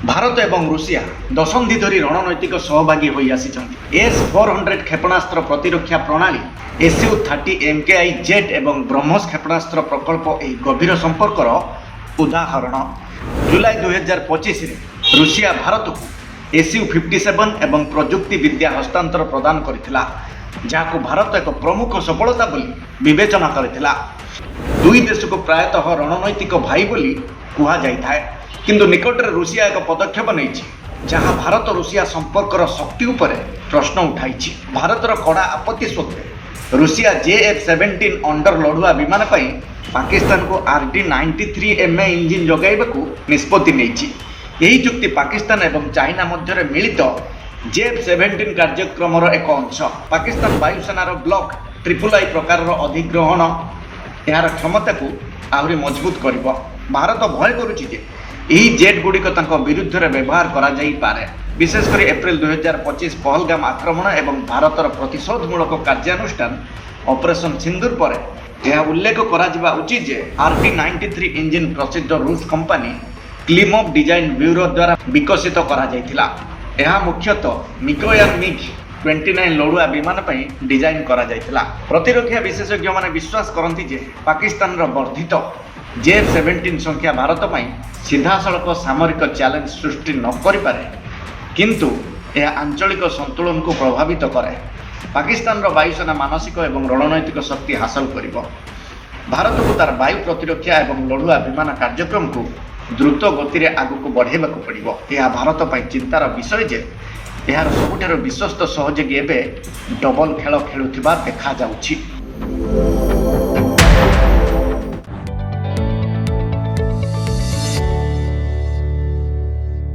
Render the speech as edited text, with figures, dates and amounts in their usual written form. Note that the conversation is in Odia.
ଭାରତ ଏବଂ ରୁଷିଆ ଦଶନ୍ଧି ଧରି ରଣନୈତିକ ସହଭାଗୀ ହୋଇ ଆସିଛନ୍ତି। S-400 କ୍ଷେପଣାସ୍ତ୍ର ପ୍ରତିରକ୍ଷା ପ୍ରଣାଳୀ, SU-30 MKI ଜେଟ୍ ଏବଂ ବ୍ରହ୍ମୋସ କ୍ଷେପଣାସ୍ତ୍ର ପ୍ରକଳ୍ପ ଏହି ଗଭୀର ସମ୍ପର୍କର ଉଦାହରଣ। ଜୁଲାଇ 2025ରେ ରୁଷିଆ ଭାରତକୁ SU-57 ଏବଂ ପ୍ରଯୁକ୍ତି ବିଦ୍ୟା ହସ୍ତାନ୍ତର ପ୍ରଦାନ କରିଥିଲା, ଯାହାକୁ ଭାରତ ଏକ ପ୍ରମୁଖ ସଫଳତା ବୋଲି ବିବେଚନା କରିଥିଲା। ଦୁଇ ଦେଶକୁ ପ୍ରାୟତଃ ରଣନୈତିକ ଭାଇ ବୋଲି କୁହାଯାଇଥାଏ, କିନ୍ତୁ ନିକଟରେ ରୁଷିଆ ଏକ ପଦକ୍ଷେପ ନେଇଛି ଯାହା ଭାରତ ରୁଷିଆ ସମ୍ପର୍କର ଶକ୍ତି ଉପରେ ପ୍ରଶ୍ନ ଉଠାଇଛି। ଭାରତର କଡ଼ା ଆପତ୍ତି ସତ୍ତ୍ୱେ ରୁଷିଆ JF-17 ଅଣ୍ଡର ଲଢୁଆ ବିମାନ ପାଇଁ ପାକିସ୍ତାନକୁ RD-93MA ଇଞ୍ଜିନ୍ ଯୋଗାଇବାକୁ ନିଷ୍ପତ୍ତି ନେଇଛି। ଏହି ଚୁକ୍ତି ପାକିସ୍ତାନ ଏବଂ ଚାଇନା ମଧ୍ୟରେ ମିଳିତ JF-17 କାର୍ଯ୍ୟକ୍ରମର ଏକ ଅଂଶ। ପାକିସ୍ତାନ ବାୟୁସେନାର ବ୍ଲକ୍ III ପ୍ରକାରର ଅଧିଗ୍ରହଣ ଏହାର କ୍ଷମତାକୁ ଆହୁରି ମଜବୁତ କରିବ। ଭାରତ ଭୟ କରୁଛି ଯେ ଏହି ଜେଟ୍ ଗୁଡ଼ିକ ତାଙ୍କ ବିରୁଦ୍ଧରେ ବ୍ୟବହାର କରାଯାଇପାରେ, ବିଶେଷ କରି ଏପ୍ରିଲ 2025 ପହଲଗାମ ଆକ୍ରମଣ ଏବଂ ଭାରତର ପ୍ରତିଶୋଧମୂଳକ କାର୍ଯ୍ୟାନୁଷ୍ଠାନ ଅପରେସନ ସିନ୍ଦୁର ପରେ। ଏହା ଉଲ୍ଲେଖ କରାଯିବା ଉଚିତ ଯେ RD-93 ଇଞ୍ଜିନ୍ ପ୍ରସିଦ୍ଧ ରୁଷ କମ୍ପାନୀ କ୍ଲିମୋଭ ଡିଜାଇନ୍ ବ୍ୟୁରୋ ଦ୍ୱାରା ବିକଶିତ କରାଯାଇଥିଲା। ଏହା ମୁଖ୍ୟତଃ ମିକୋୟାନ MiG-29 ଲଢୁଆ ବିମାନ ପାଇଁ ଡିଜାଇନ୍ କରାଯାଇଥିଲା। ପ୍ରତିରକ୍ଷା ବିଶେଷଜ୍ଞମାନେ ବିଶ୍ୱାସ କରନ୍ତି ଯେ ପାକିସ୍ତାନର ବର୍ଦ୍ଧିତ JF-17 ସଂଖ୍ୟା ଭାରତ ପାଇଁ ସିଧାସଳଖ ସାମରିକ ଚ୍ୟାଲେଞ୍ଜ ସୃଷ୍ଟି ନ କରିପାରେ, କିନ୍ତୁ ଏହା ଆଞ୍ଚଳିକ ସନ୍ତୁଳନକୁ ପ୍ରଭାବିତ କରେ। ପାକିସ୍ତାନର ବାୟୁସେନା ମାନସିକ ଏବଂ ରଣନୈତିକ ଶକ୍ତି ହାସଲ କରିବ। ଭାରତକୁ ତାର ବାୟୁ ପ୍ରତିରକ୍ଷା ଏବଂ ଲଢୁଆ ବିମାନ କାର୍ଯ୍ୟକ୍ରମକୁ ଦ୍ରୁତ ଗତିରେ ଆଗକୁ ବଢ଼ାଇବାକୁ ପଡ଼ିବ। ଏହା ଭାରତ ପାଇଁ ଚିନ୍ତାର ବିଷୟ ଯେ ଏହାର ସବୁଠାରୁ ବିଶ୍ୱସ୍ତ ସହଯୋଗୀ ଏବେ ଡବଲ ଖେଳ ଖେଳୁଥିବା ଦେଖାଯାଉଛି।